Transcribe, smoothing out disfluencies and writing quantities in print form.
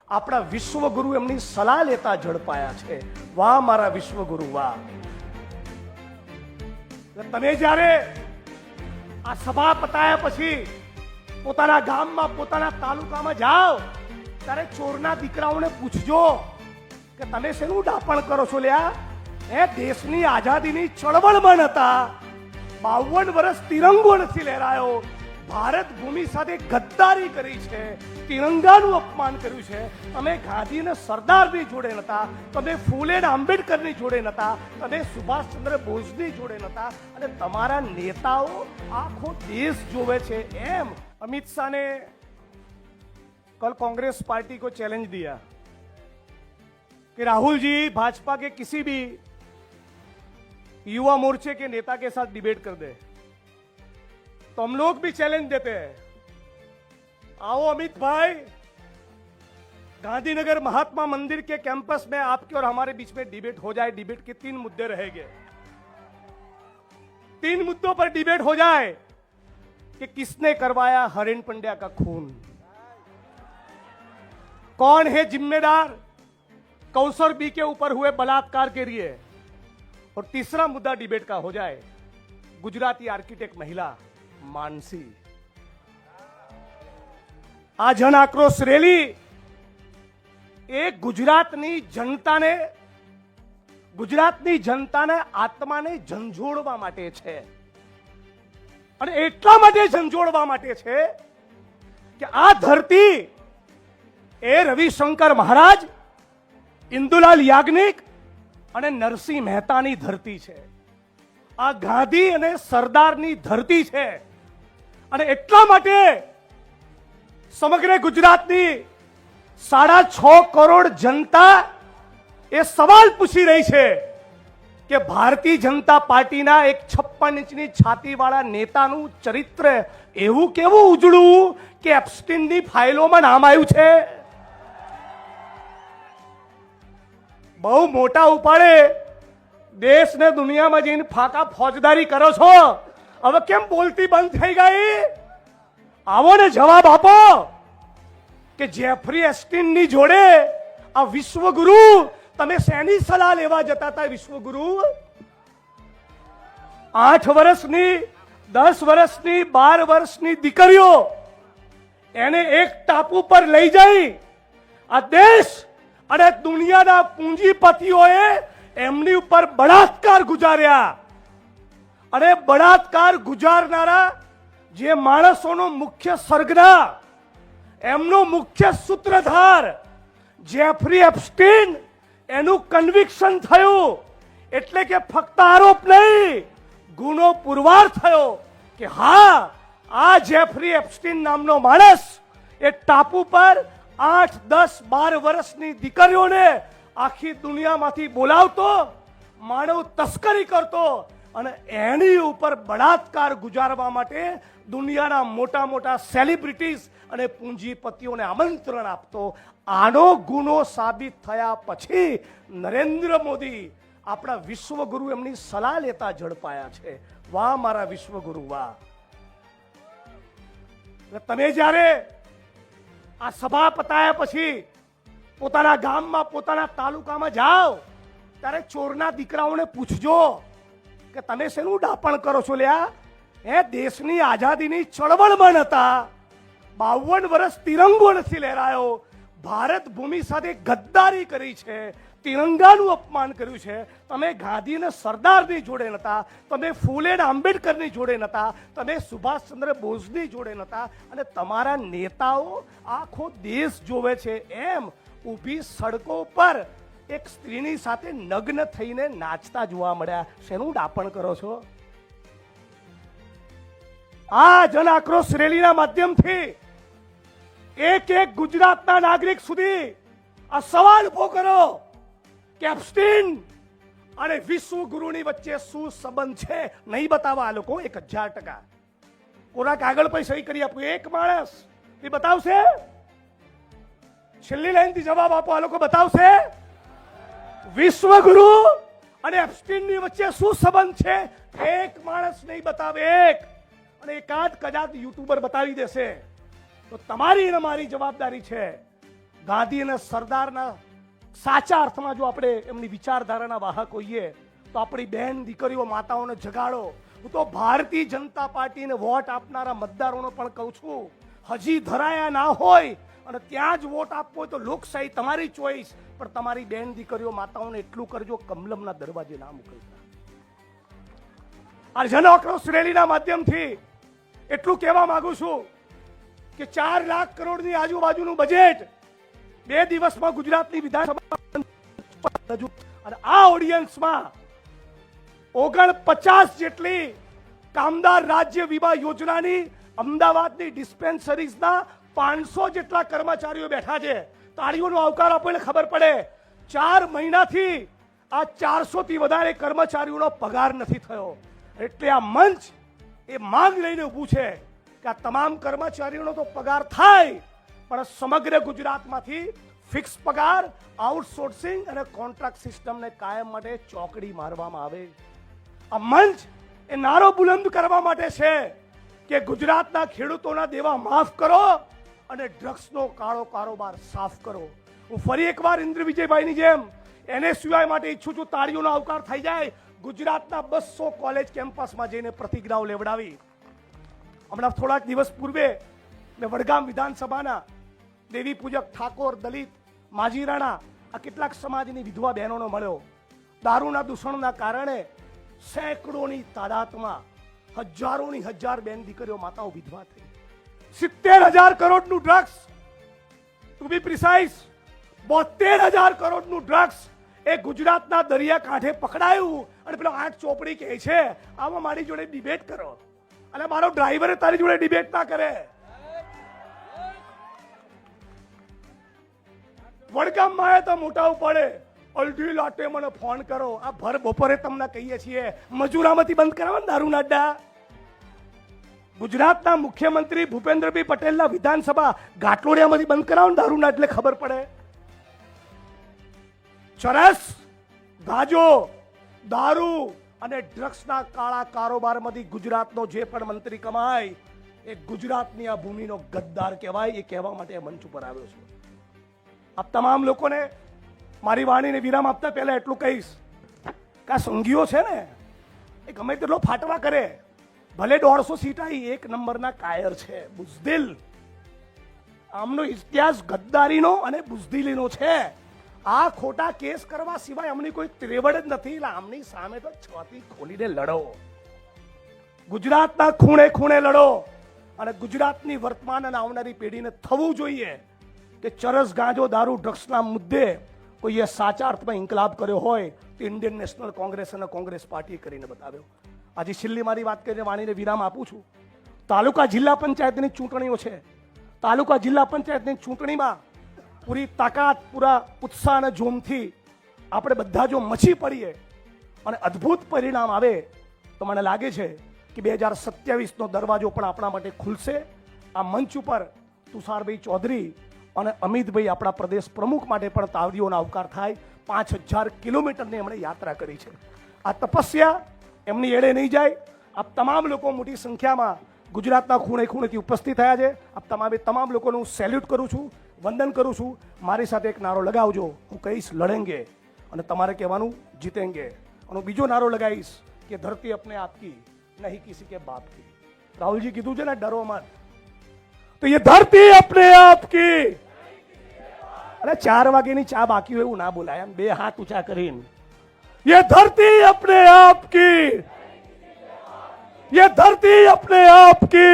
આપણા વિશ્વગુરુ એમની સલાહ લેતા ઝડપાયા છે. વાહ મારા વિશ્વગુરુ વાહ. તમે જ્યારે આ સભા પતાયા પછી પોતાના ગામમાં પોતાના તાલુકામાં જાઓ ત્યારે ચોરના દીકરાઓને પૂછજો કે તમે શેનું ડાપણ કરો છો લ્યા? એ દેશની આઝાદીની ચળવળમાં નતા, 52 વર્ષ તિરંગો નથી લહેરાયો, ભારત ભૂમિ સાથે ગદ્દારી કરી છે, તિરંગાનું અપમાન કર્યું છે. તમે ગાંધી અને સરદારની જોડે નતા, તમે ફૂલે અને આંબેડકરની જોડે નતા, તમે સુભાષચંદ્ર બોઝની જોડે નતા, અને તમારા નેતાઓ આખો દેશ જોવે છે. એમ अमित शाह ने कल कांग्रेस पार्टी को चैलेंज दिया कि राहुल जी भाजपा के किसी भी युवा मोर्चे के नेता के साथ डिबेट कर दे. तो हम लोग भी चैलेंज देते हैं, आओ अमित भाई, गांधीनगर महात्मा मंदिर के कैंपस में आपके और हमारे बीच में डिबेट हो जाए. डिबेट के 3 मुद्दे रहेंगे, 3 मुद्दों पर डिबेट हो जाए कि किसने करवाया हरेन पंड्या का खून, कौन है जिम्मेदार कौसर बी के ऊपर हुए बलात्कार के लिए, और तीसरा मुद्दा डिबेट का हो जाए गुजराती आर्किटेक्ट महिला मानसी. आ जन आक्रोश રેલી એ ગુજરાતની જનતાને આત્માને ઝંઝોળવા માટે છે. અને એટલા માટે ઝંઝોળવા માટે છે કે આ ધરતી એ રવિશંકર મહારાજ, ઇન્દુલાલ યાજ્ઞિક અને નરસિંહ મહેતાની ધરતી છે. આ ગાંધી અને સરદારની ધરતી છે. અને એટલા માટે સમગ્ર ગુજરાતની 6.5 કરોડ જનતા એ સવાલ પૂછી રહી છે કે ભારતીય જનતા પાર્ટીના એક 56 ઇંચની છાતીવાળા નેતાનું ચરિત્ર એવું કેવું ઉજળું કે એપ્સ્ટીનની ફાઇલોમાં નામ આવ્યું છે. બહુ મોટા ઉપાડે દેશ ને દુનિયામાં જઈને ફાકા ફોજદારી કરો છો, હવે કેમ બોલતી બંધ થઈ ગઈ? આવો ને જવાબ આપો કે જેફરી એસ્ટીનની જોડે આ વિશ્વગુરુ, તમે શેની સલાહ લેવા જતા હતા? વિશ્વગુરુ 8 વર્ષની, 10 વર્ષની, 12 વર્ષની દીકરીઓ એને એક ટાપુ પર લઈ જઈ આ દેશ અને દુનિયાના પૂંજીપતિઓએ એમની ઉપર બળાત્કાર ગુજાર્યા. અને બળાત્કાર ગુજારનારા જે માણસોનો મુખ્ય સરગના, એમનો મુખ્ય સૂત્રધાર જેફરી એપ્સ્ટીન, એનું કન્વિક્શન થયું. એટલે કે ફક્ત આરોપ નહીં, ગુનો પુરવાર થયો કે હા, આ જેફરી એપ્સ્ટીન નામનો માણસ એ ટાપુ પર 8, 10, 12 વર્ષની દીકરીઓને આખી દુનિયામાંથી બોલાવતો, માનવ તસ્કરી કરતો અને એની ઉપર બળાત્કાર ગુજારવા માટે દુનિયાના મોટા મોટા સેલિબ્રિટીઝ અને પૂંજીપતિઓને આમંત્રણ આપતો. આનો ગુનો સાબિત થયા પછી નરેન્દ્ર મોદી આપણા વિશ્વગુરુ એમની સલાહ લેતા ઝડપાયા છે. વાહ મારા વિશ્વગુરુ વાહ. તમે જ્યારે આ સભા પતાયા પછી પોતાના ગામમાં પોતાના તાલુકામાં જાઓ ત્યારે ચોરના દીકરાઓને પૂછજો કે તમે શેનું ડાપણ કરો છો લ્યા? એ દેશની આઝાદીની ચળવળમાં નતા, 52 વર્ષ તિરંગો નથી લહેરાયો, ભારત ભૂમિ સાથે ગદ્દારી કરી છે, તિરંગાનું અપમાન કર્યું છે. તમે ગાંધી અને સરદારની જોડે નતા, તમે ફૂલે અને આંબેડકરની જોડે નતા, તમે સુભાષચંદ્ર બોઝની જોડે નતા, અને તમારા નેતાઓ આખો દેશ જોવે છે. એમ ઊભી સડકો પર એક સ્ત્રીની સાથે નગ્ન થઈને નાચતા જોવા મળ્યા. શેનું ડાપણ કરો છો? આ જન આક્રોશ રેલીના માધ્યમથી એક ગુજરાતના નાગરિક સુધી આ સવાલ ઉભો કરો કે એપ્સ્ટીન અને વિશ્વગુરુની વચ્ચે શું સંબંધ છે? નહીં બતાવવા આ લોકો 1000%. કોરા કાગળ પર સહી કરી આપું, એક માણસ એ બતાવશે? છેલ્લી લાઈનથી જવાબ આપો, આ લોકો બતાવશે? વિશ્વગુરુ અને એપ્સ્ટીનની વચ્ચે શું સંબંધ છે? એક માણસ નહીં બતાવે, એક. અને એકાદ કદાચ યુટ્યુબર બતાવી દેશે તો તમારી અને મારી જવાબદારી છે ગાંધી અને સરદારના સાચા અર્થમાં જો આપણે એમની વિચારધારાના વાહક હોઈએ તો આપણી બહેન દીકરીઓ માતાઓને જગાડો. હું તો ભારતીય જનતા પાર્ટીને વોટ આપનારા મતદારોને પણ કહું છું, હજી ધરાયા ના હોય અને ત્યાં જ વોટ આપવો હોય તો લોકશાહી તમારી ચોઈસ, પણ તમારી બહેન દીકરીઓ માતાઓને એટલું કરજો, કમલમના દરવાજે ના મોકલતા. આ જન આક્રોશ રેલીના માધ્યમથી એટલું કહેવા માંગુ છું કે 4 લાખ કરોડની આજુબાજુનું બજેટ 2 દિવસમાં ગુજરાતની વિધાનસભા અને આ ઓડિયન્સમાં 49 જેટલી કામદાર રાજ્ય વીમા યોજનાની અમદાવાદની ડિસ્પેન્સરીઝના 500 જેટલા કર્મચારીઓ બેઠા છે. તાળીઓનો આવકાર આપો એટલે ખબર પડે 4 મહિનાથી આ 400 થી વધારે કર્મચારીઓનો પગાર નથી થયો. એટલે આ મંચ એ માંગ લઈને ઊભું છે કે આ તમામ કર્મચારીઓનો તો પગાર થાય, પણ સમગ્ર ગુજરાતમાંથી ફિક્સ પગાર, આઉટસોર્સિંગ અને કોન્ટ્રાક્ટ સિસ્ટમને કાયમ માટે ચોકડી મારવામાં આવે. આ મંચ એ નારો બુલંદ કરવા માટે છે કે ગુજરાતના ખેડૂતોના દેવા માફ કરો અને ડ્રગ્સનો કાળો કારોબાર સાફ કરો. હું ફરી એકવાર ઇન્દ્ર વિજયભાઈની જેમ NSUI માટે ઈચ્છું છું તાળીઓનો આવકાર થઈ જાય. ગુજરાતના 200 કોલેજ કેમ્પસમાં જઈને પ્રતિજ્ઞાઓ લેવડાવી. હમણાં થોડાક દિવસ પૂર્વે મેં વડગામ વિધાનસભાના દેવી પૂજક ઠાકોર, દલિત, માજી રાણા આ કેટલાક સમાજની વિધવા બહેનોનો મળ્યો. દારૂના દૂષણના કારણે સેંકડોની તાદાદમાં હજારોની હજાર બેન દીકરીઓ માતાઓ વિધવા થઈ. 70,000 કરોડનું ડ્રગ્સ, ટુ બી પ્રિસાઇઝ 72,000 કરોડનું ડ્રગ્સ એ ગુજરાતના દરિયા કાંઠે પકડાયું. અને પેલો 8 ચોપડી કહે છે આમાં મારી જોડે ડિબેટ કરો, અને મારો ડ્રાઈવરે તારી જોડે ડિબેટ ના કરે. વડગામમાં તો મોટા પડે અડધી લાટે મને ફોન કરો. આ ભર બપોરે તમને કહીએ છીએ મજૂરામાંથી બંધ કરાવો ને દારૂના અડ્ડા. ગુજરાતના મુખ્યમંત્રી ભૂપેન્દ્રભાઈ પટેલના વિધાનસભા ઘાટલોડિયામાંથી બંધ કરાવો ને દારૂના, એટલે ખબર પડે. ચરસ, ગાજો, દારૂ અને ડ્રગ્સના કાળા કારોબારમાંથી ગુજરાતનો જે પણ મંત્રી કમાય એ ગુજરાતની આ ભૂમિનો ગદ્દાર કહેવાય. એ કહેવા માટે મંચ ઉપર આવ્યો છું. આપ તમામ લોકોને મારી વાણીને વિરામ આપતા પહેલા એટલું કહીશ કે આ સંઘીઓ છે ને એ ગમે તેટલો ફાટવા કરે, ભલે 150 સીટ આવી, 1 નંબરના કાયર છે, બુઝદિલ. આમનો ઇતિહાસ ગદ્દારીનો અને બુઝદિલીનો છે. આ ખોટા કેસ કરવા સિવાય અમની કોઈ ત્રેવડ જ નથી. એટલે આમની સામે તો છાતી ખોલીને લડો, ગુજરાતના ખૂણે ખૂણે લડો, અને ગુજરાતની વર્તમાન અને આવનારી પેઢીને થવું જોઈએ કે ચરસ, ગાંજો, દારૂ, ડ્રગ્સના મુદ્દે કોઈએ સાચા અર્થમાં ઇન્કલાબ કર્યો હોય તો ઇન્ડિયન નેશનલ કોંગ્રેસ અને કોંગ્રેસ પાર્ટીએ કરીને બતાવ્યો. આજે છેલ્લી મારી વાત કરીને વાણીને વિરામ આપું છું. તાલુકા જિલ્લા પંચાયતની ચૂંટણીઓ છે. તાલુકા જિલ્લા પંચાયતની ચૂંટણીમાં પૂરી તાકાત, પૂરા ઉત્સાહ અને જોમથી આપણે બધા જો મચી પડીએ અને અદ્ભુત પરિણામ આવે તો મને લાગે છે કે 2027નો દરવાજો પણ આપણા માટે ખુલશે. આ મંચ ઉપર તુષારભાઈ ચૌધરી અને અમિતભાઈ આપણા પ્રદેશ પ્રમુખ માટે પણ તાળીઓનો આવકાર થાય. 5000 કિલોમીટરની એમણે યાત્રા કરી છે. આ તપસ્યા એમની એડે નહીં જાય. આપ તમામ લોકો મોટી સંખ્યામાં ગુજરાતના ખૂણે ખૂણેથી ઉપસ્થિત થયા છે. આપ તમામ લોકોને હું સેલ્યુટ કરું છું, વંદન કરું છું. મારી સાથે એક નારો લગાવજો, હું કહીશ લડેંગે, અને તમારે કહેવાનું જીતેંગે. અને બીજો નારો લગાવીશ કે ધરતી અપને આપકી નહીં કિસી કે બાપ કી. રાહુલજી કીધું છે ને ડરો મત, તો ये धरती अपने आप की. અરે 4 વાગ્યાની ચા બાકી હોય એવું ના બોલાય, એમ 2 હાથ ઊંચા કરીને ये धरती अपने आप की, ये धरती अपने आप की.